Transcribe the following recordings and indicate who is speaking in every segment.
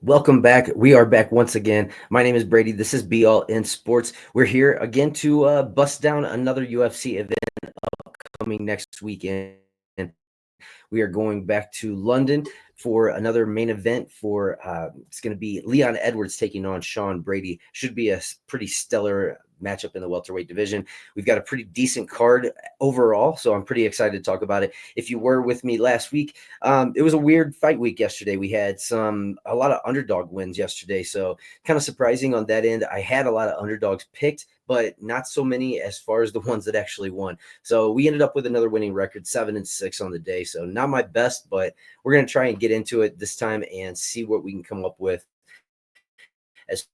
Speaker 1: Welcome back. We are back once again. My name is Brady. This is Be All in Sports. We're here again to bust down another UFC event coming next weekend. We are going back to London for another main event for it's going to be Leon Edwards taking on Sean Brady. Should be a pretty stellar matchup in the welterweight division. We've got a pretty decent card overall, so I'm pretty excited to talk about it. If you were with me last week, it was a weird fight week yesterday. We had a lot of underdog wins yesterday, so kind of surprising on that end. I had a lot of underdogs picked, but not so many as far as the ones that actually won. So we ended up with another winning record, 7-6 on the day. So not my best, but we're going to try and get into it this time and see what we can come up with as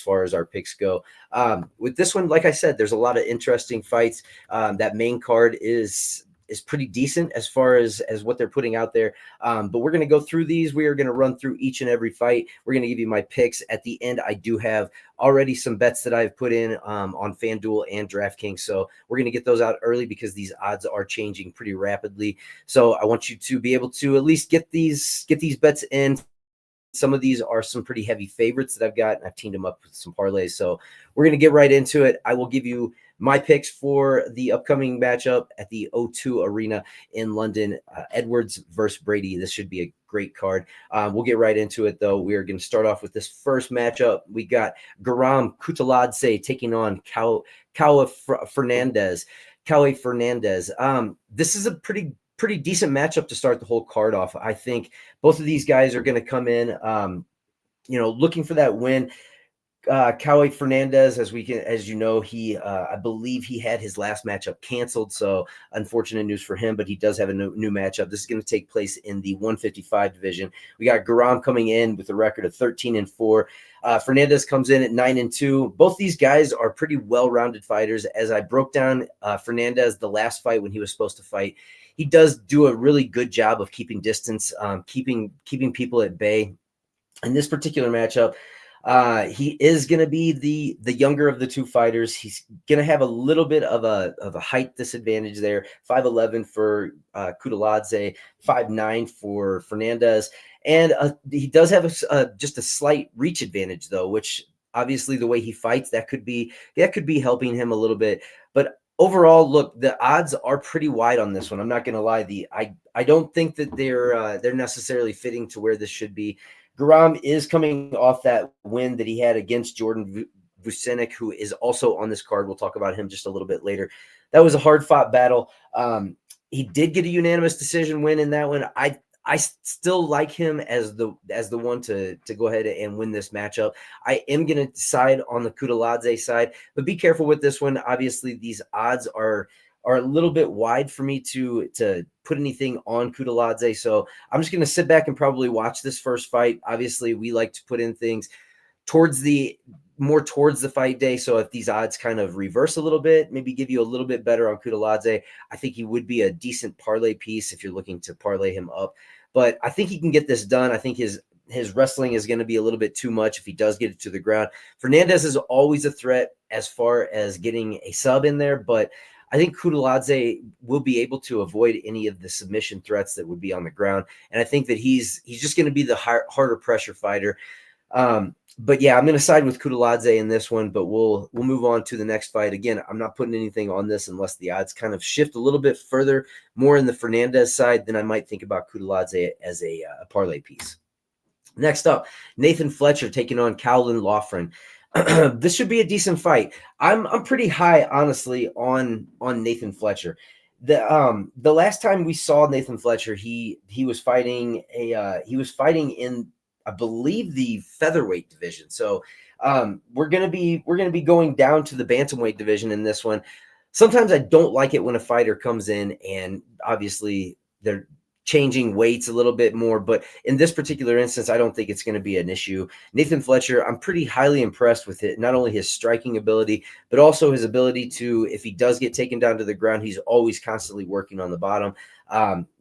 Speaker 1: far as our picks go. With this one, like I said, there's a lot of interesting fights. That main card is pretty decent as far as what they're putting out there. But we're going to go through these. We are going to run through each and every fight. We're going to give you my picks. At the end, I do have already some bets that I've put in on FanDuel and DraftKings. So we're going to get those out early because these odds are changing pretty rapidly. So I want you to be able to at least get these bets in. Some of these are some pretty heavy favorites that I've got, and I've teamed them up with some parlays. So we're going to get right into it. I will give you my picks for the upcoming matchup at the O2 Arena in London, Edwards versus Brady. This should be a great card. We'll get right into it, though. We are going to start off with this first matchup. We got Garam Kutaladze taking on Kaue Fernandez. This is a pretty decent matchup to start the whole card off. I think both of these guys are going to come in, looking for that win. Kaue Fernandez, as you know, I believe he had his last matchup canceled. So unfortunate news for him, but he does have a new matchup. This is going to take place in the 155 division. We got Garam coming in with a record of 13-4. Fernandez comes in at 9-2. Both these guys are pretty well-rounded fighters. As I broke down Fernandez, the last fight when he was supposed to fight, he does do a really good job of keeping distance, keeping people at bay. In this particular matchup, he is going to be the younger of the two fighters. He's going to have a little bit of a height disadvantage there. 5'11" for Kutaladze, 5'9" for Fernandez, and he does have just a slight reach advantage though, which obviously the way he fights that could be helping him a little bit. But overall, look, the odds are pretty wide on this one. I'm not going to lie. I don't think that they're necessarily fitting to where this should be. Garam is coming off that win that he had against Jordan Vucenic, who is also on this card. We'll talk about him just a little bit later. That was a hard-fought battle. He did get a unanimous decision win in that one. I still like him as the one to go ahead and win this matchup. I am going to decide on the Kutaladze side, but be careful with this one. Obviously, these odds are a little bit wide for me to put anything on Kutaladze. So I'm just going to sit back and probably watch this first fight. Obviously, we like to put in things towards the fight day. So if these odds kind of reverse a little bit, maybe give you a little bit better on Kutaladze, I think he would be a decent parlay piece if you're looking to parlay him up. But I think he can get this done. I think his wrestling is going to be a little bit too much if he does get it to the ground. Fernandez is always a threat as far as getting a sub in there, but I think Kutaladze will be able to avoid any of the submission threats that would be on the ground. And I think that he's just going to be the harder pressure fighter. But yeah, I'm going to side with Kutaladze in this one, but we'll move on to the next fight. Again, I'm not putting anything on this unless the odds kind of shift a little bit further, more in the Fernandez side, then I might think about Kutaladze as a parlay piece. Next up, Nathan Fletcher taking on Cowlin Loughran. This should be a decent fight. I'm pretty high, honestly, on Nathan Fletcher. The last time we saw Nathan Fletcher, he was fighting in, I believe, the featherweight division. So we're gonna be going down to the bantamweight division in this one. Sometimes I don't like it when a fighter comes in and obviously they're changing weights a little bit more, but in this particular instance, I don't think it's going to be an issue. Nathan Fletcher, I'm pretty highly impressed with it. Not only his striking ability, but also his ability to, if he does get taken down to the ground, he's always constantly working on the bottom.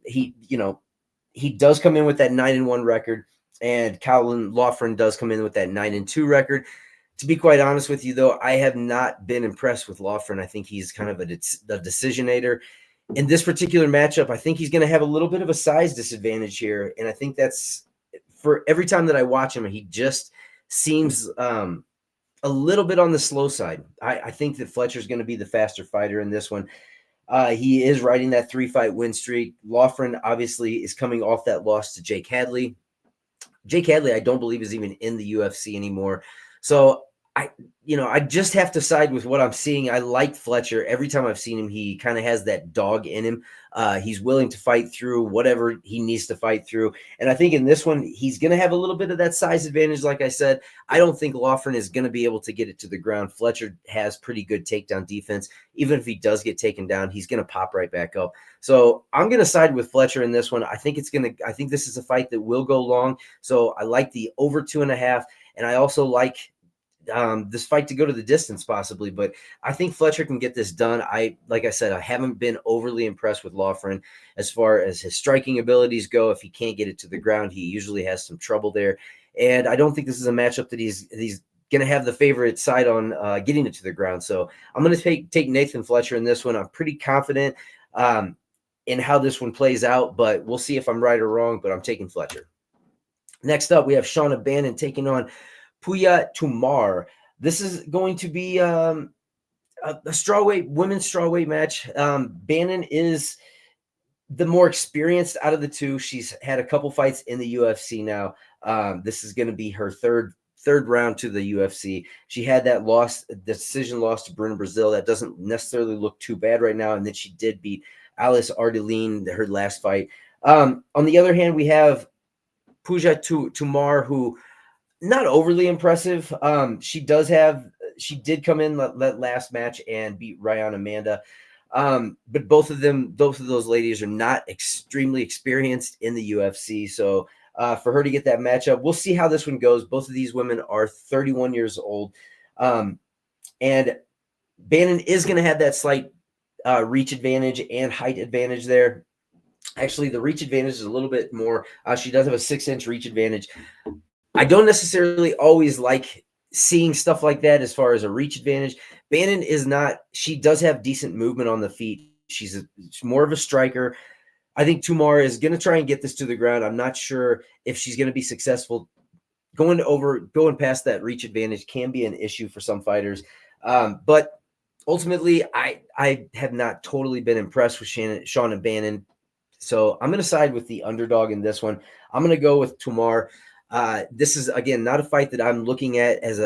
Speaker 1: He does come in with that 9-1 record, and Cowlin Loughran does come in with that 9-2 record. To be quite honest with you, though, I have not been impressed with Loughran. I think he's kind of a decisionator. In this particular matchup, I think he's going to have a little bit of a size disadvantage here, and I think that's for every time that I watch him, he just seems a little bit on the slow side. I think that Fletcher's going to be the faster fighter in this one. He is riding that 3-fight win streak. Loughran obviously is coming off that loss to Jake Hadley. Jake Hadley, I don't believe, is even in the UFC anymore. So I just have to side with what I'm seeing. I like Fletcher. Every time I've seen him, he kind of has that dog in him. He's willing to fight through whatever he needs to fight through. And I think in this one, he's going to have a little bit of that size advantage. Like I said, I don't think Loughran is going to be able to get it to the ground. Fletcher has pretty good takedown defense. Even if he does get taken down, he's going to pop right back up. So I'm going to side with Fletcher in this one. I think this is a fight that will go long. So I like the over 2.5. And I also like this fight to go to the distance possibly, but I think Fletcher can get this done. Like I said, I haven't been overly impressed with Loughran as far as his striking abilities go. If he can't get it to the ground, he usually has some trouble there. And I don't think this is a matchup that he's going to have the favorite side on getting it to the ground. So I'm going to take Nathan Fletcher in this one. I'm pretty confident in how this one plays out, but we'll see if I'm right or wrong, but I'm taking Fletcher. Next up, we have Sean Brady taking on Puya Tumar. This is going to be a women's strawweight match. Bannon is the more experienced out of the two. She's had a couple fights in the UFC now. This is going to be her third round to the UFC. She had that decision loss to Bruna Brazil. That doesn't necessarily look too bad right now. And then she did beat Alice Ardeline, her last fight. On the other hand, we have Puya Tumar, who not overly impressive. She did come in that last match and beat Ryan Amanda. But both of those ladies are not extremely experienced in the UFC. So for her to get that matchup, we'll see how this one goes. Both of these women are 31 years old. And Bannon is going to have that slight reach advantage and height advantage there. Actually, the reach advantage is a little bit more. She does have a 6-inch reach advantage. I don't necessarily always like seeing stuff like that as far as a reach advantage. Bannon is not. She does have decent movement on the feet. She's more of a striker. I think Tumar is going to try and get this to the ground. I'm not sure if she's going to be successful. Going past that reach advantage can be an issue for some fighters. But ultimately, I have not totally been impressed with Sean Bannon. So I'm going to side with the underdog in this one. I'm going to go with Tumar. This is, again, not a fight that I'm looking at as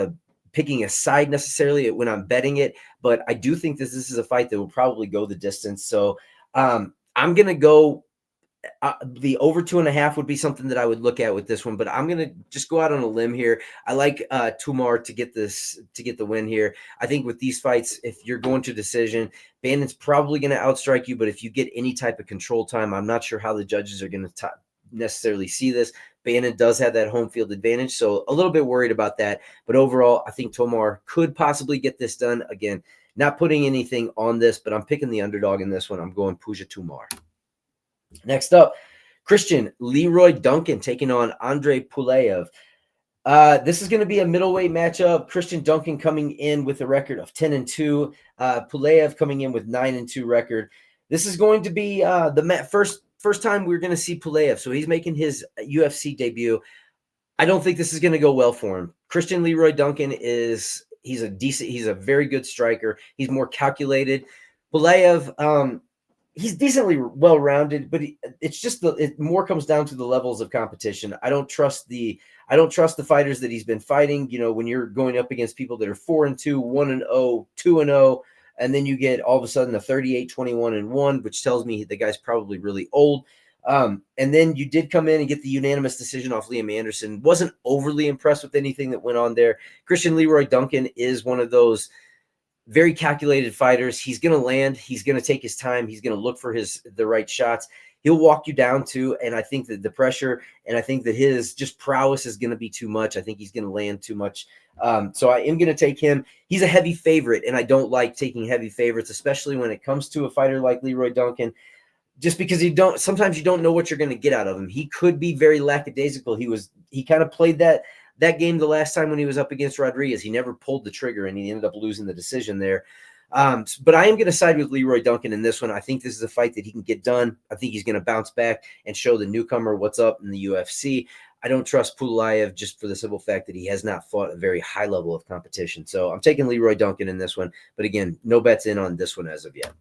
Speaker 1: picking a side necessarily when I'm betting it, but I do think this is a fight that will probably go the distance. So I'm going to go the over 2.5 would be something that I would look at with this one, but I'm going to just go out on a limb here. I like Tumar to get the win here. I think with these fights, if you're going to decision, Bannon's probably going to outstrike you, but if you get any type of control time, I'm not sure how the judges are going to necessarily see this. Bannon does have that home field advantage, so a little bit worried about that. But overall, I think Tumar could possibly get this done. Again, not putting anything on this, but I'm picking the underdog in this one. I'm going Puya Tumar. Next up, Christian Leroy Duncan taking on Andrei Pulev. This is going to be a middleweight matchup. Christian Duncan coming in with a record of 10-2. Pulev coming in with 9-2 record. This is going to be the first time we're going to see Pulev. So he's making his UFC debut. I don't think this is going to go well for him. Christian Leroy Duncan he's a very good striker. He's more calculated. Pulev, he's decently well-rounded, but it more comes down to the levels of competition. I don't trust the fighters that he's been fighting. You know, when you're going up against people that are 4-2, 1-0, 2-0, and then you get all of a sudden a 38-21-1, which tells me the guy's probably really old. And then you did come in and get the unanimous decision off Liam Anderson. Wasn't overly impressed with anything that went on there. Christian Leroy Duncan is one of those very calculated fighters. He's going to land. He's going to take his time. He's going to look for the right shots. He'll walk you down too. And I think that the pressure and I think that his just prowess is going to be too much. I think he's going to land too much. So I am going to take him. He's a heavy favorite, and I don't like taking heavy favorites, especially when it comes to a fighter like Leroy Duncan, just because sometimes you don't know what you're going to get out of him. He could be very lackadaisical. He kind of played that game the last time when he was up against Rodriguez. He never pulled the trigger, and he ended up losing the decision there. But I am going to side with Leroy Duncan in this one. I think this is a fight that he can get done. I think he's going to bounce back and show the newcomer what's up in the UFC. I don't trust Puliaev just for the simple fact that he has not fought a very high level of competition. So I'm taking Leroy Duncan in this one. But again, no bets in on this one as of yet.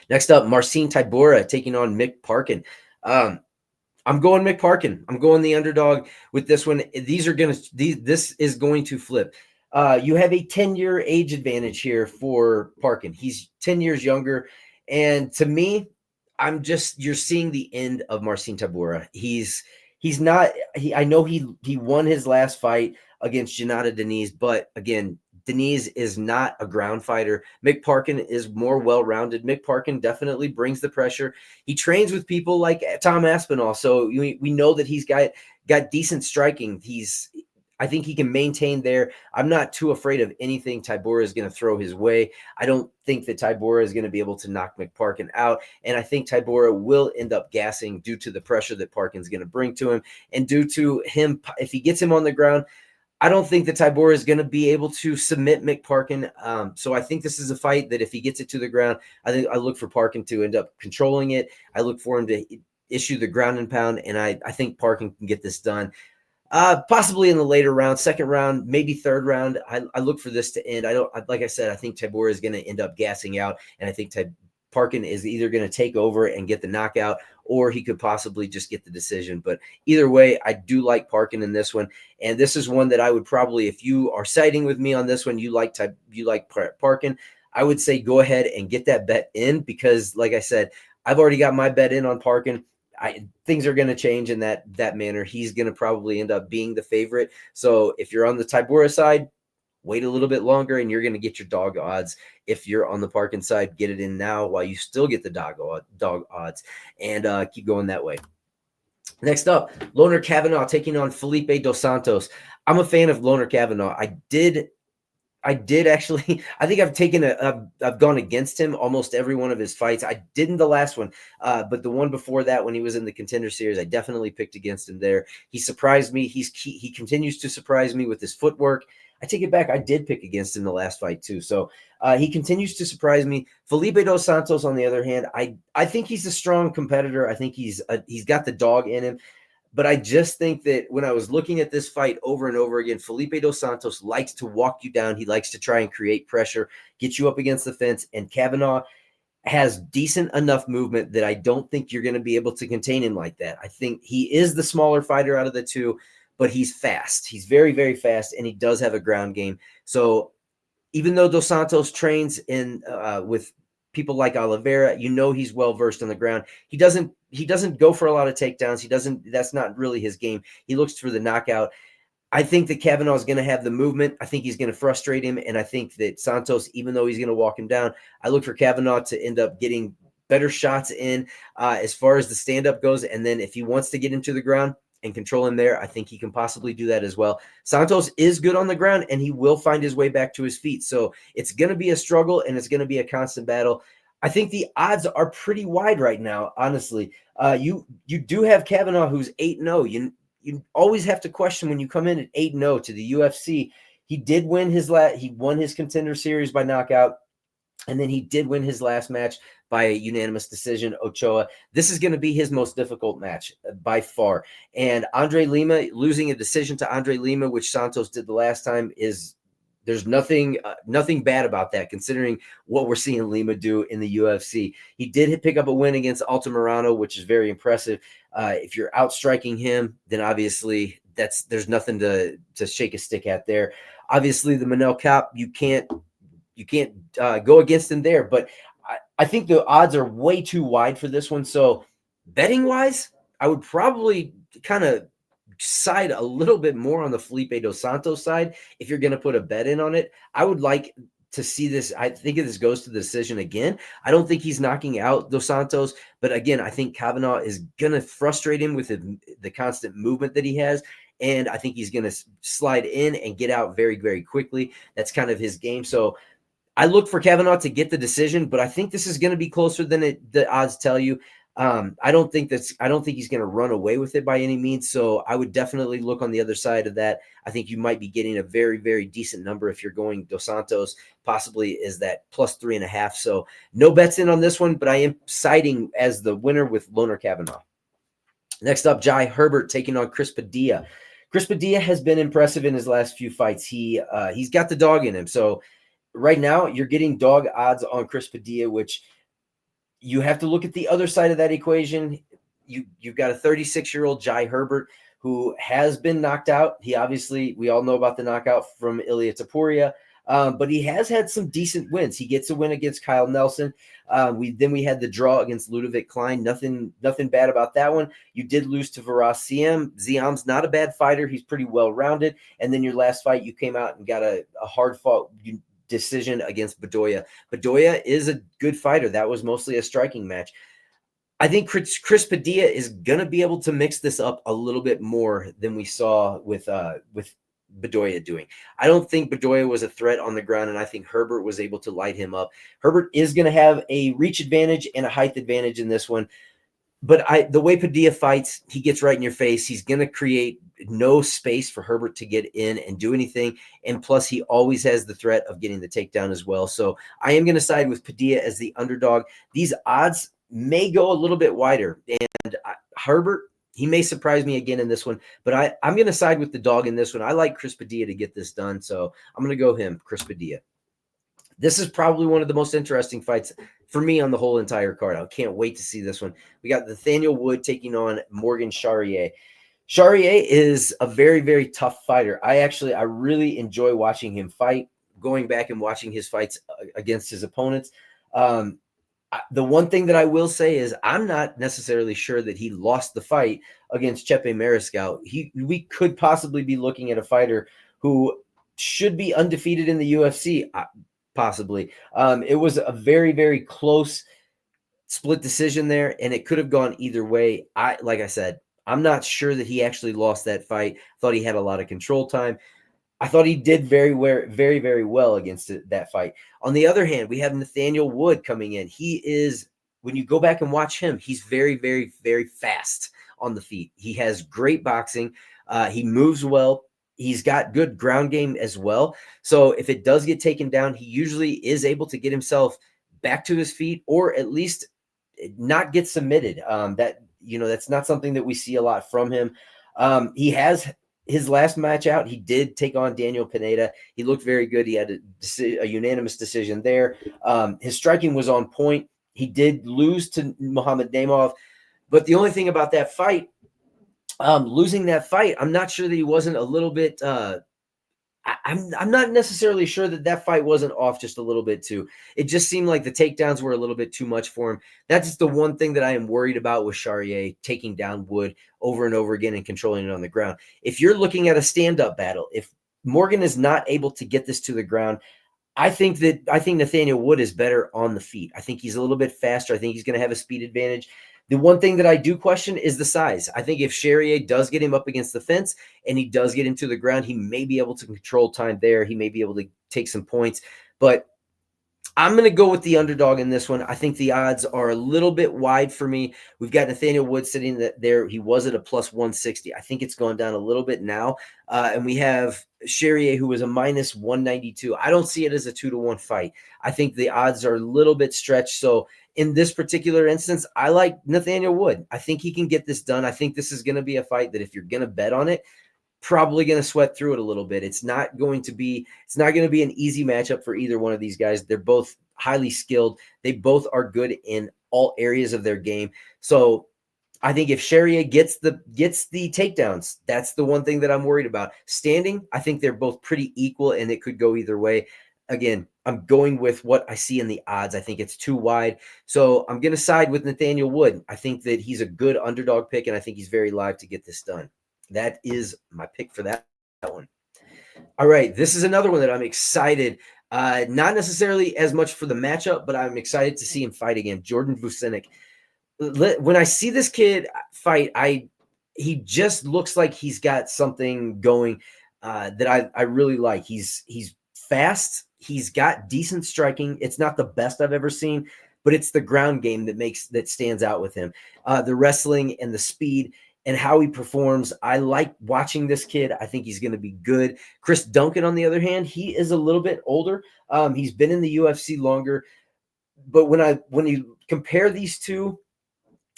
Speaker 1: Next up, Marcin Tybura taking on Mick Parkin. I'm going Mick Parkin. I'm going the underdog with this one. This is going to flip. You have a 10-year age advantage here for Parkin. He's 10 years younger. And to me, you're seeing the end of Marcin Tybura. I know he won his last fight against Janata Deniz, but again, Deniz is not a ground fighter. Mick Parkin is more well-rounded. Mick Parkin definitely brings the pressure. He trains with people like Tom Aspinall, so we know that he's got decent striking. I think he can maintain there. I'm not too afraid of anything Tybura is going to throw his way. I don't think that Tybura is going to be able to knock Mick Parkin out, and I think Tybura will end up gassing due to the pressure that Parkin's going to bring to him, and due to him, if he gets him on the ground, I don't think that Tybura is going to be able to submit Mick Parkin. So I think this is a fight that if he gets it to the ground, I look for Parkin to end up controlling it. I look for him to issue the ground and pound, and I think Parkin can get this done. Possibly in the later round, second round, maybe third round. I look for this to end. Like I said, I think Tybura is going to end up gassing out, and I think Parkin is either going to take over and get the knockout, or he could possibly just get the decision. But either way, I do like Parkin in this one. And this is one that I would probably, if you are siding with me on this one, you like Parkin, I would say go ahead and get that bet in, because like I said, I've already got my bet in on Parkin. Things are going to change in that manner. He's going to probably end up being the favorite. So if you're on the Tybura side, wait a little bit longer and you're going to get your dog odds. If you're on the Parkin side, get it in now while you still get the dog odds, and keep going that way. Next up, Loner Kavanaugh taking on Felipe Dos Santos. I'm a fan of Loner Kavanaugh. I did actually. I think I've gone against him almost every one of his fights. I didn't the last one, but the one before that, when he was in the Contender Series, I definitely picked against him there. He surprised me. He continues to surprise me with his footwork. I take it back. I did pick against him the last fight too. So he continues to surprise me. Felipe Dos Santos, on the other hand, I think he's a strong competitor. I think he's got the dog in him. But I just think that when I was looking at this fight over and over again, Felipe Dos Santos likes to walk you down. He likes to try and create pressure, get you up against the fence. And Kavanaugh has decent enough movement that I don't think you're going to be able to contain him like that. I think he is the smaller fighter out of the two, but he's fast. He's very, very fast, and he does have a ground game. So even though Dos Santos trains with people like Oliveira, he's well versed on the ground. He doesn't go for a lot of takedowns. That's not really his game. He looks for the knockout. I think that Kavanaugh is going to have the movement. I think he's going to frustrate him. And I think that Santos, even though he's going to walk him down, I look for Kavanaugh to end up getting better shots in as far as the stand-up goes. And then if he wants to get into the ground and control him there, I think he can possibly do that as well. Santos is good on the ground, and he will find his way back to his feet. So it's going to be a struggle, and it's going to be a constant battle. I think the odds are pretty wide right now, honestly. You do have Kavanaugh, who's 8-0. You always have to question when you come in at 8-0 to the UFC. He did win he won his Contender Series by knockout, and then he did win his last match by a unanimous decision, Ochoa. This is going to be his most difficult match by far. And Andre Lima, losing a decision to Andre Lima, which Santos did the last time, there's nothing bad about that, considering what we're seeing Lima do in the UFC. He did pick up a win against Altamirano, which is very impressive. If you're outstriking him, then obviously there's nothing to shake a stick at there. Obviously, the Manel Kape, you can't go against him there, but I think the odds are way too wide for this one. So betting wise, I would probably kind of side a little bit more on the Felipe Dos Santos side. If you're going to put a bet in on it, I would like to see this. I think if this goes to the decision again, I don't think he's knocking out Dos Santos, but again, I think Kavanaugh is going to frustrate him with the constant movement that he has. And I think he's going to slide in and get out very, very quickly. That's kind of his game. So I look for Kavanaugh to get the decision, but I think this is going to be closer than the odds tell you. I don't think he's going to run away with it by any means. So I would definitely look on the other side of that. I think you might be getting a very, very decent number if you're going Dos Santos, possibly is that plus 3.5. So no bets in on this one, but I am siding as the winner with Loner Kavanaugh. Next up, Jai Herbert taking on Chris Padilla. Chris Padilla has been impressive in his last few fights. He's got the dog in him. So right now you're getting dog odds on Chris Padilla, which you have to look at the other side of that equation. You've got a 36-year-old Jai Herbert who has been knocked out. We all know about the knockout from Ilia Topuria, but he has had some decent wins. He gets a win against Kyle Nelson. We had the draw against Ludovic Klein. Nothing bad about that one. You did lose to Varas Siem. Ziam's not a bad fighter. He's pretty well rounded. And then your last fight, you came out and got a hard fought decision against Bedoya. Bedoya is a good fighter. That was mostly a striking match. I think Chris Padilla is going to be able to mix this up a little bit more than we saw with Bedoya doing. I don't think Bedoya was a threat on the ground, and I think Herbert was able to light him up. Herbert is going to have a reach advantage and a height advantage in this one. But the way Padilla fights, he gets right in your face. He's going to create no space for Herbert to get in and do anything. And plus, he always has the threat of getting the takedown as well. So I am going to side with Padilla as the underdog. These odds may go a little bit wider. And Herbert, he may surprise me again in this one. But I'm going to side with the dog in this one. I like Chris Padilla to get this done. So I'm going to go him, Chris Padilla. This is probably one of the most interesting fights for me on the whole entire card. I can't wait to see this one. We got Nathaniel Wood taking on Morgan Charrier. Charrier is a very, very tough fighter. I really enjoy watching him fight, going back and watching his fights against his opponents. The one thing that I will say is I'm not necessarily sure that he lost the fight against Chepe Mariscal. We could possibly be looking at a fighter who should be undefeated in the UFC. Possibly. It was a very, very close split decision there, and it could have gone either way. Like I said, I'm not sure that he actually lost that fight. I thought he had a lot of control time. I thought he did very, very, very well against that fight. On the other hand, we have Nathaniel Wood coming in. When you go back and watch him, he's very, very, very fast on the feet. He has great boxing. He moves well. He's got good ground game as well. So if it does get taken down, he usually is able to get himself back to his feet or at least not get submitted. That's not something that we see a lot from him. He has his last match out. He did take on Daniel Pineda. He looked very good. He had a unanimous decision there. His striking was on point. He did lose to Muhammad Naimov. But the only thing about that fight, losing that fight, I'm not sure that he wasn't a little bit I'm not necessarily sure that fight wasn't off just a little bit too. It just seemed like the takedowns were a little bit too much for him. That's the one thing that I am worried about with Charrier, taking down Wood over and over again and controlling it on the ground. If you're looking at a stand-up battle, if Morgan is not able to get this to the ground, I think Nathaniel Wood is better on the feet. I think he's a little bit faster. I think he's going to have a speed advantage. The one thing that I do question is the size. I think if Charrier does get him up against the fence and he does get him to the ground, he may be able to control time there. He may be able to take some points. But I'm going to go with the underdog in this one. I think the odds are a little bit wide for me. We've got Nathaniel Wood sitting there. He was at a plus 160. I think it's gone down a little bit now. And we have Charrier, who was a minus 192. I don't see it as a 2-1 fight. I think the odds are a little bit stretched. So in this particular instance, I like Nathaniel Wood. I think he can get this done. I think this is going to be a fight that if you're going to bet on it, probably going to sweat through it a little bit. It's not going to be an easy matchup for either one of these guys. They're both highly skilled. They both are good in all areas of their game. So I think if Charrier gets the takedowns, that's the one thing that I'm worried about. Standing, I think they're both pretty equal and it could go either way. Again, I'm going with what I see in the odds. I think it's too wide. So I'm going to side with Nathaniel Wood. I think that he's a good underdog pick and I think he's very live to get this done. That is my pick for that one. All right, this is another one that I'm excited. Not necessarily as much for the matchup, but I'm excited to see him fight again. Jordan Vucinic. When I see this kid fight, he just looks like he's got something going that I really like. He's fast. He's got decent striking. It's not the best I've ever seen, but it's the ground game that stands out with him. The wrestling and the speed and how he performs. I like watching this kid. I think he's going to be good. Chris Duncan, on the other hand, he is a little bit older. He's been in the UFC longer. But when you compare these two,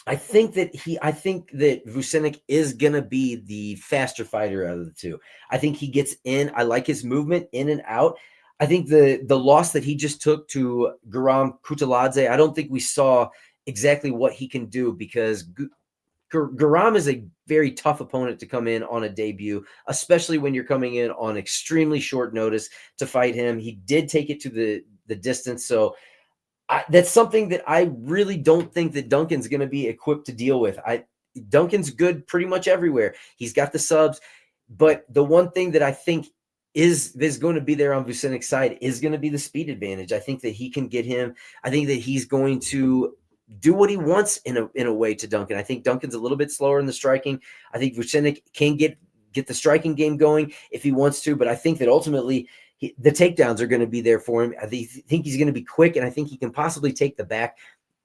Speaker 1: I think that Vucenic is gonna be the faster fighter out of the two. I think he gets in. I like his movement in and out. I think the loss that he just took to Guram Kutaladze, I don't think we saw exactly what he can do, because Guram is a very tough opponent to come in on a debut, especially when you're coming in on extremely short notice to fight him. He did take it to the distance, so that's something that I really don't think that Duncan's going to be equipped to deal with. Duncan's good pretty much everywhere. He's got the subs, but the one thing that I think is going to be there on Vucenic's side is going to be the speed advantage. I think that he can get him. I think that he's going to do what he wants in a way to Duncan. I think Duncan's a little bit slower in the striking. I think Vucenic can get the striking game going if he wants to, but I think that ultimately the takedowns are going to be there for him. I think he's going to be quick, and I think he can possibly take the back.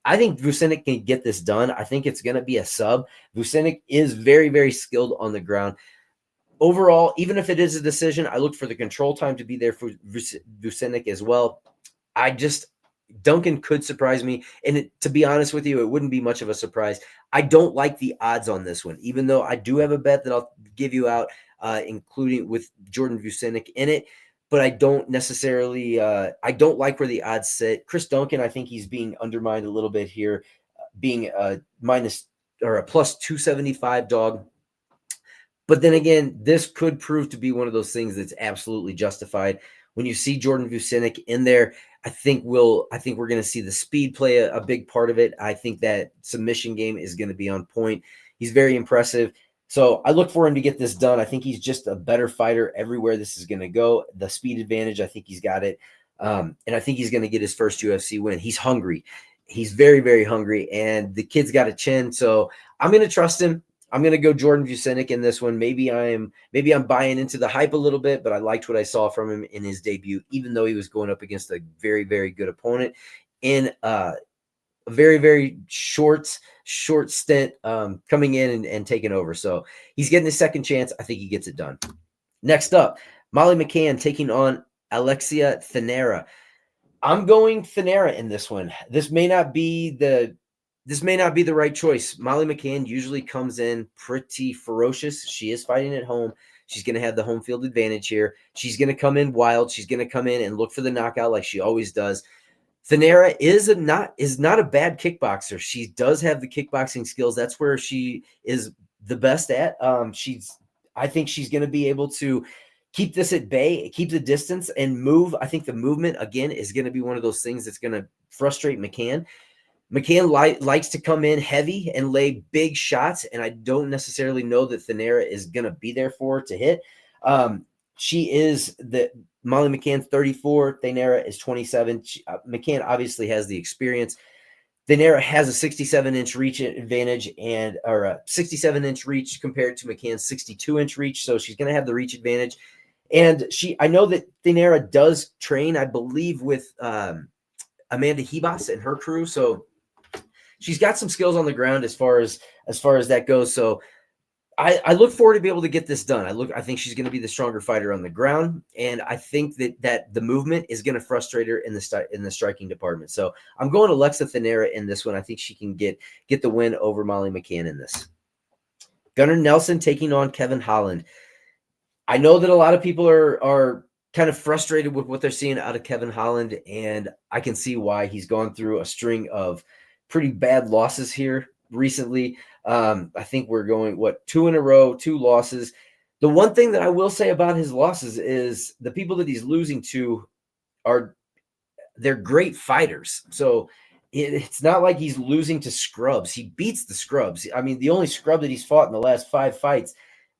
Speaker 1: I think Vucenic can get this done. I think it's going to be a sub. Vucenic is very, very skilled on the ground. Overall, even if it is a decision, I look for the control time to be there for Vucenic as well. Duncan could surprise me. And to be honest with you, it wouldn't be much of a surprise. I don't like the odds on this one, even though I do have a bet that I'll give you out, including with Jordan Vucenic in it. But I don't necessarily, I don't like where the odds sit. Chris Duncan, I think he's being undermined a little bit here, being a minus or a plus 275 dog. But then again, this could prove to be one of those things that's absolutely justified. When you see Jordan Vucenic in there, I think we're going to see the speed play a big part of it. I think that submission game is going to be on point. He's very impressive. So I look for him to get this done. I think he's just a better fighter everywhere this is going to go. The speed advantage, I think he's got it. And I think he's going to get his first UFC win. He's hungry. He's very, very hungry. And the kid's got a chin. So I'm going to trust him. I'm going to go Jordan Vucenic in this one. Maybe I'm buying into the hype a little bit, but I liked what I saw from him in his debut, even though he was going up against a very, very good opponent in a very, very short stint, coming in and taking over. So he's getting his second chance. I think he gets it done. Next up, Molly McCann taking on Alexia Thinera. I'm going Thinera in this one. This may not be the right choice. Molly McCann usually comes in pretty ferocious. She is fighting at home. She's going to have the home field advantage here. She's going to come in wild. She's going to come in and look for the knockout like she always does. Thinera is not a bad kickboxer. She does have the kickboxing skills. That's where she is the best at. I think she's going to be able to keep this at bay, keep the distance, and move. I think the movement, again, is going to be one of those things that's going to frustrate McCann. McCann likes to come in heavy and lay big shots, and I don't necessarily know that Thinera is going to be there for to hit. She is Molly McCann 34, Thinera is 27. McCann obviously has the experience. Thinera has a 67-inch reach advantage or a 67-inch reach compared to McCann's 62-inch reach, so she's going to have the reach advantage. And I know that Thinera does train, I believe, with Amanda Hebas and her crew, so she's got some skills on the ground as far as that goes. So I look forward to be able to get this done. I think she's going to be the stronger fighter on the ground, and I think that the movement is going to frustrate her in the striking department. So I'm going Alexa Thinera in this one. I think she can get the win over Molly McCann in this. Gunnar Nelson taking on Kevin Holland. I know that a lot of people are kind of frustrated with what they're seeing out of Kevin Holland, and I can see why. He's gone through a string of pretty bad losses here recently. I think we're going, 2 in a row, 2 losses. The one thing that I will say about his losses is the people that he's losing to they're great fighters. So it's not like he's losing to scrubs. He beats the scrubs. I mean, the only scrub that he's fought in the last 5 fights,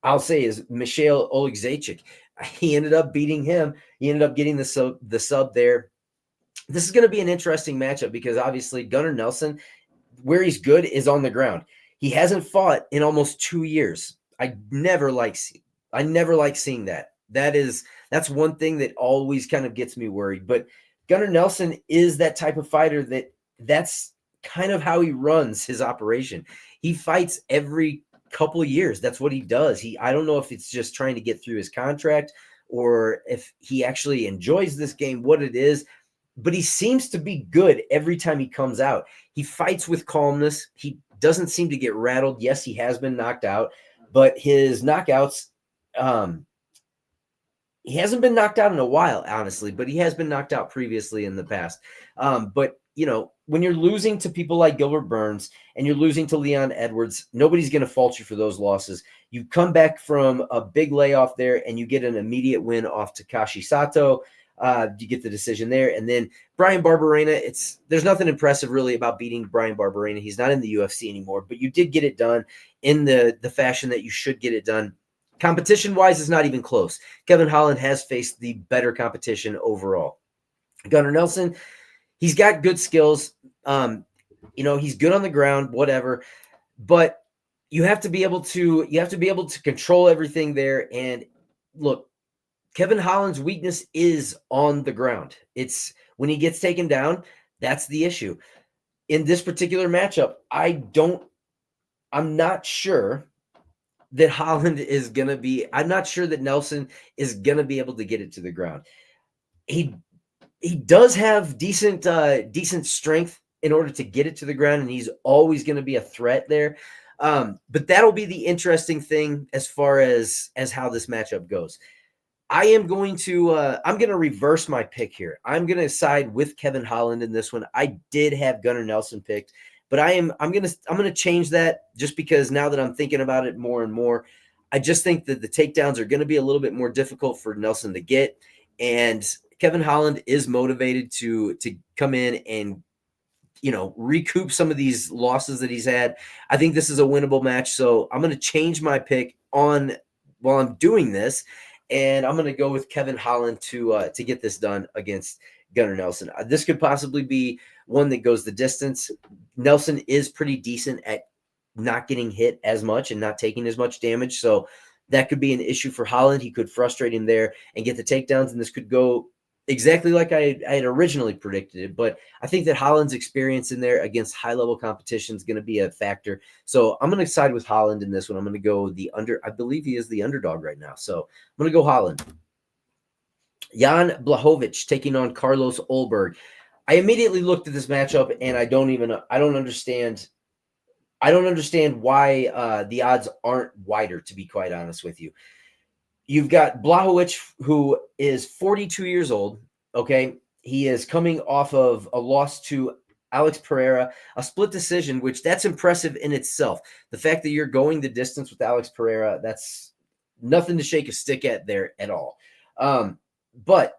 Speaker 1: I'll say, is Michal Olegzaychik. He ended up beating him. He ended up getting the sub there. This is going to be an interesting matchup because obviously Gunnar Nelson, where he's good is on the ground. He hasn't fought in almost 2 years. I never like seeing that. That's one thing that always kind of gets me worried. But Gunnar Nelson is that type of fighter that's kind of how he runs his operation. He fights every couple of years. That's what he does. I don't know if it's just trying to get through his contract or if he actually enjoys this game, what it is. But he seems to be good every time he comes out. He fights with calmness. He doesn't seem to get rattled. Yes, he has been knocked out, but his knockouts, he hasn't been knocked out in a while, honestly, but he has been knocked out previously in the past. But, when you're losing to people like Gilbert Burns and you're losing to Leon Edwards, nobody's going to fault you for those losses. You come back from a big layoff there and you get an immediate win off Takashi Sato. You get the decision there. And then Brian Barberena, there's nothing impressive really about beating Brian Barberena. He's not in the UFC anymore, but you did get it done in the fashion that you should get it done. Competition-wise, it's not even close. Kevin Holland has faced the better competition overall. Gunnar Nelson, he's got good skills. He's good on the ground, whatever. But you have to be able to control everything there. And look, Kevin Holland's weakness is on the ground. It's when he gets taken down, that's the issue. In this particular matchup, I'm not sure that Holland is going to be, I'm not sure that Nelson is going to be able to get it to the ground. He does have decent strength in order to get it to the ground, and he's always going to be a threat there. But that'll be the interesting thing as far as how this matchup goes. I'm going to reverse my pick here. I'm going to side with Kevin Holland in this one. I did have Gunnar Nelson picked, but I'm going to change that just because now that I'm thinking about it more and more, I just think that the takedowns are going to be a little bit more difficult for Nelson to get, and Kevin Holland is motivated to come in and recoup some of these losses that he's had. I think this is a winnable match, so I'm going to change my pick while I'm doing this. And I'm going to go with Kevin Holland to get this done against Gunnar Nelson. This could possibly be one that goes the distance. Nelson is pretty decent at not getting hit as much and not taking as much damage. So that could be an issue for Holland. He could frustrate him there and get the takedowns. And this could go exactly like I had originally predicted it. But I think that Holland's experience in there against high-level competition is going to be a factor. So I'm going to side with Holland in this one. I'm going to go I believe he is the underdog right now. So I'm going to go Holland. Jan Blachowicz taking on Carlos Ulberg. I immediately looked at this matchup and I don't understand why the odds aren't wider, to be quite honest with you. You've got Blachowicz, who is 42 years old, okay? He is coming off of a loss to Alex Pereira, a split decision, which that's impressive in itself. The fact that you're going the distance with Alex Pereira, that's nothing to shake a stick at there at all. But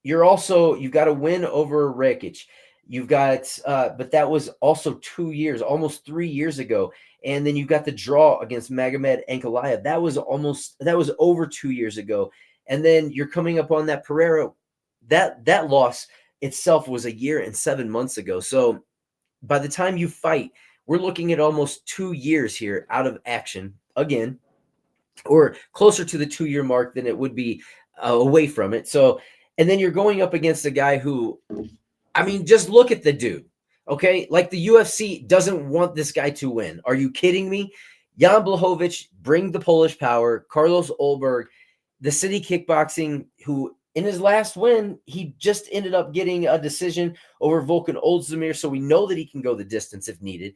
Speaker 1: you've got a win over Rakic. You've got, but that was also almost 3 years ago. And then you've got the draw against Magomed Ankalaev. That was over 2 years ago. And then you're coming up on that Pereira. That loss itself was 1 year and 7 months ago. So by the time you fight, we're looking at almost 2 years here out of action again, or closer to the 2-year mark than it would be away from it. So, and then you're going up against a guy who, just look at the dude. Okay, like the UFC doesn't want this guy to win. Are you kidding me? Jan Blachowicz, bring the Polish power. Carlos Ulberg, the City Kickboxing, who in his last win, he just ended up getting a decision over Volkan Ozdemir, so we know that he can go the distance if needed.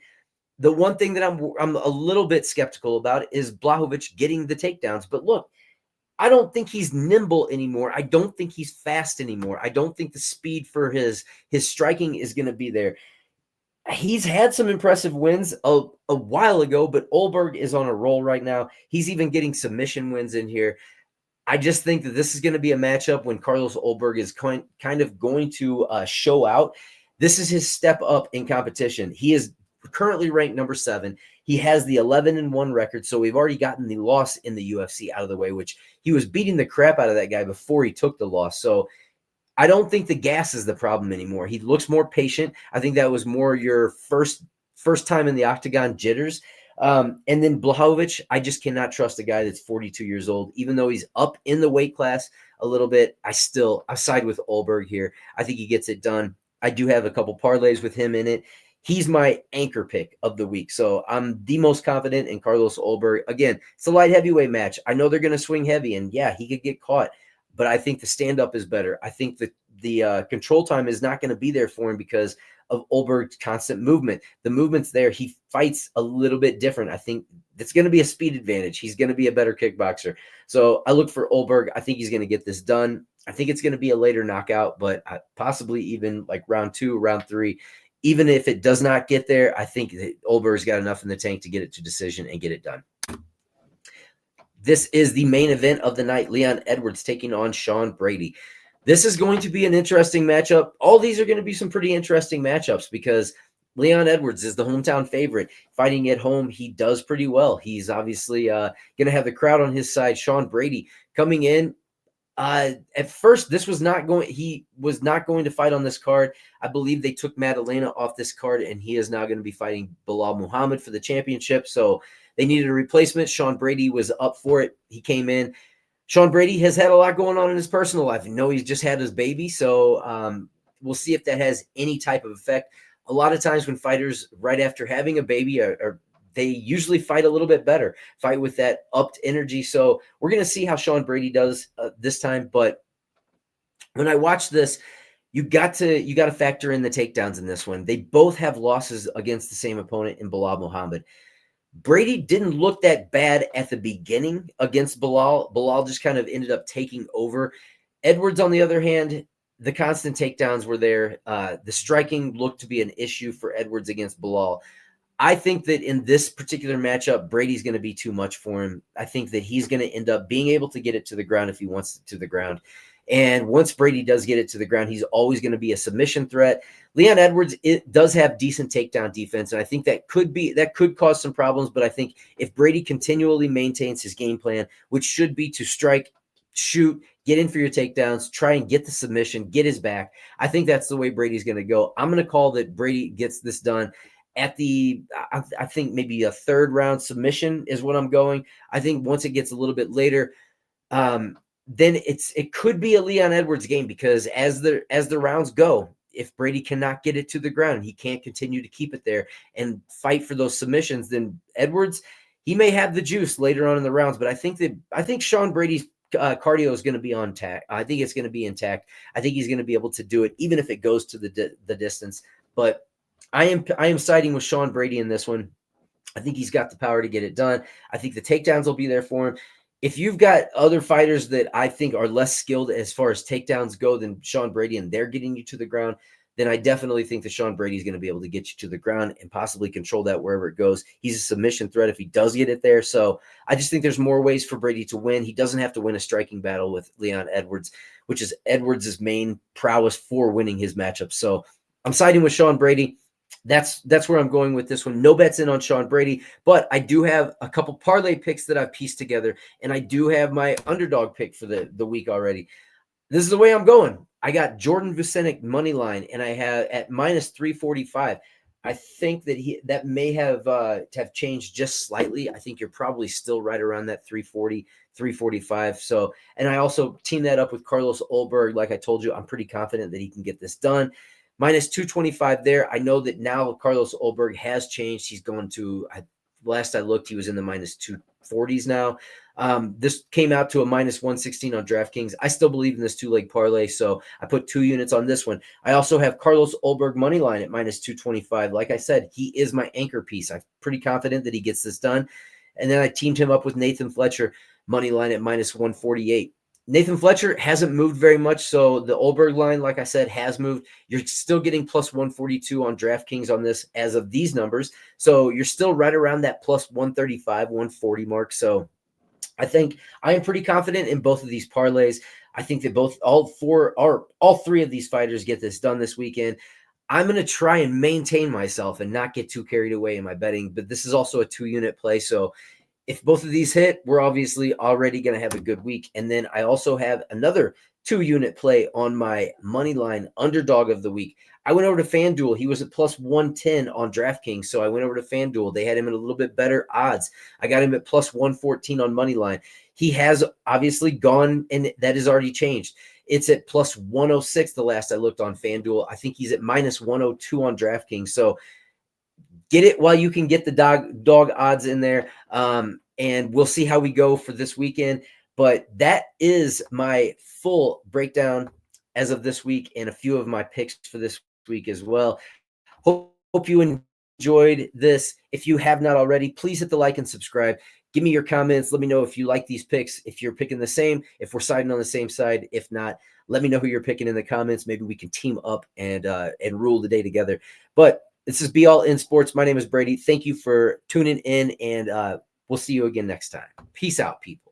Speaker 1: The one thing that I'm a little bit skeptical about is Blachowicz getting the takedowns. But look, I don't think he's nimble anymore. I don't think he's fast anymore. I don't think the speed for his striking is going to be there. He's had some impressive wins a while ago, but Ulberg is on a roll right now. He's even getting submission wins in here. I just think that this is going to be a matchup when Carlos Ulberg is kind of going to show out. This is his step up in competition. He is currently ranked number 7. He has the 11-1 record, so we've already gotten the loss in the UFC out of the way, which he was beating the crap out of that guy before he took the loss. So I don't think the gas is the problem anymore. He looks more patient. I think that was more your first time in the octagon jitters. And then Blachowicz, I just cannot trust a guy that's 42 years old. Even though he's up in the weight class a little bit, I side with Ulberg here. I think he gets it done. I do have a couple parlays with him in it. He's my anchor pick of the week. So I'm the most confident in Carlos Ulberg. Again, it's a light heavyweight match. I know they're going to swing heavy, and yeah, he could get caught. But I think the stand-up is better. I think that the control time is not going to be there for him because of Olberg's constant movement. The movement's there. He fights a little bit different. I think it's going to be a speed advantage. He's going to be a better kickboxer. So I look for Olberg. I think he's going to get this done. I think it's going to be a later knockout, but possibly even like round 2, round 3. Even if it does not get there, I think that Olberg's got enough in the tank to get it to decision and get it done. This is the main event of the night. Leon Edwards taking on Sean Brady. This is going to be an interesting matchup. All these are going to be some pretty interesting matchups because Leon Edwards is the hometown favorite. Fighting at home, he does pretty well. He's obviously going to have the crowd on his side. Sean Brady coming in. At first, he was not going to fight on this card. I believe they took Madalena off this card, and he is now going to be fighting Bilal Muhammad for the championship. So they needed a replacement. Sean Brady was up for it. He came in. Sean Brady has had a lot going on in his personal life. I know he's just had his baby, so we'll see if that has any type of effect. A lot of times when fighters, right after having a baby, they usually fight a little bit better, fight with that upped energy. So we're going to see how Sean Brady does this time. But when I watch this, you got to factor in the takedowns in this one. They both have losses against the same opponent in Bilal Muhammad. Brady didn't look that bad at the beginning against Bilal. Bilal just kind of ended up taking over. Edwards, on the other hand, the constant takedowns were there. The striking looked to be an issue for Edwards against Bilal. I think that in this particular matchup, Brady's going to be too much for him. I think that he's going to end up being able to get it to the ground if he wants it to the ground. And once Brady does get it to the ground, he's always going to be a submission threat. Leon Edwards, it does have decent takedown defense, and I think that could cause some problems. But I think if Brady continually maintains his game plan, which should be to strike, shoot, get in for your takedowns, try and get the submission, get his back, I think that's the way Brady's going to go. I'm going to call that Brady gets this done at I think maybe a 3rd round submission is what I'm going. I think once it gets a little bit later, then it could be a Leon Edwards game because as the rounds go, if Brady cannot get it to the ground, he can't continue to keep it there and fight for those submissions, then Edwards, he may have the juice later on in the rounds. But I think Sean Brady's cardio is going to be on tack. I think it's going to be intact. I think he's going to be able to do it even if it goes to the distance. But I am siding with Sean Brady in this one. I think he's got the power to get it done. I think the takedowns will be there for him. If you've got other fighters that I think are less skilled as far as takedowns go than Sean Brady and they're getting you to the ground, then I definitely think that Sean Brady is going to be able to get you to the ground and possibly control that wherever it goes. He's a submission threat if he does get it there. So I just think there's more ways for Brady to win. He doesn't have to win a striking battle with Leon Edwards, which is Edwards' main prowess for winning his matchup. So I'm siding with Sean Brady. That's where I'm going with this one. No bets in on Sean Brady, but I do have a couple parlay picks that I've pieced together, and I do have my underdog pick for the week already. This is the way I'm going. I got Jordan Vucenic money line, and I have at minus 345. I think that may have changed just slightly. I think you're probably still right around that 340, 345. So, and I also team that up with Carlos Olberg. Like I told you, I'm pretty confident that he can get this done. Minus 225 there. I know that now Carlos Olberg has changed. He's going to, last I looked, he was in the minus 240s now. This came out to a minus 116 on DraftKings. I still believe in this 2-leg parlay, so I put 2 units on this one. I also have Carlos Olberg money line at minus 225. Like I said, he is my anchor piece. I'm pretty confident that he gets this done. And then I teamed him up with Nathan Fletcher money line at minus 148. Nathan Fletcher hasn't moved very much, so the Olberg line, like I said, has moved. You're still getting plus 142 on DraftKings on this as of these numbers, so you're still right around that plus 135, 140 mark. So I think I am pretty confident in both of these parlays. I think that all 3 of these fighters get this done this weekend. I'm going to try and maintain myself and not get too carried away in my betting, but this is also a 2-unit play, so if both of these hit, we're obviously already going to have a good week. And then I also have another 2-unit play on my money line underdog of the week. I went over to FanDuel. He was at plus 110 on DraftKings. So I went over to FanDuel. They had him at a little bit better odds. I got him at plus 114 on money line. He has obviously gone, and that has already changed. It's at plus 106 the last I looked on FanDuel. I think he's at minus 102 on DraftKings. So get it while you can get the dog odds in there. And we'll see how we go for this weekend. But that is my full breakdown as of this week and a few of my picks for this week as well. Hope you enjoyed this. If you have not already, please hit the like and subscribe. Give me your comments. Let me know if you like these picks, if you're picking the same, if we're siding on the same side. If not, let me know who you're picking in the comments. Maybe we can team up and rule the day together. But this is Be All In Sports. My name is Brady. Thank you for tuning in, and we'll see you again next time. Peace out, people.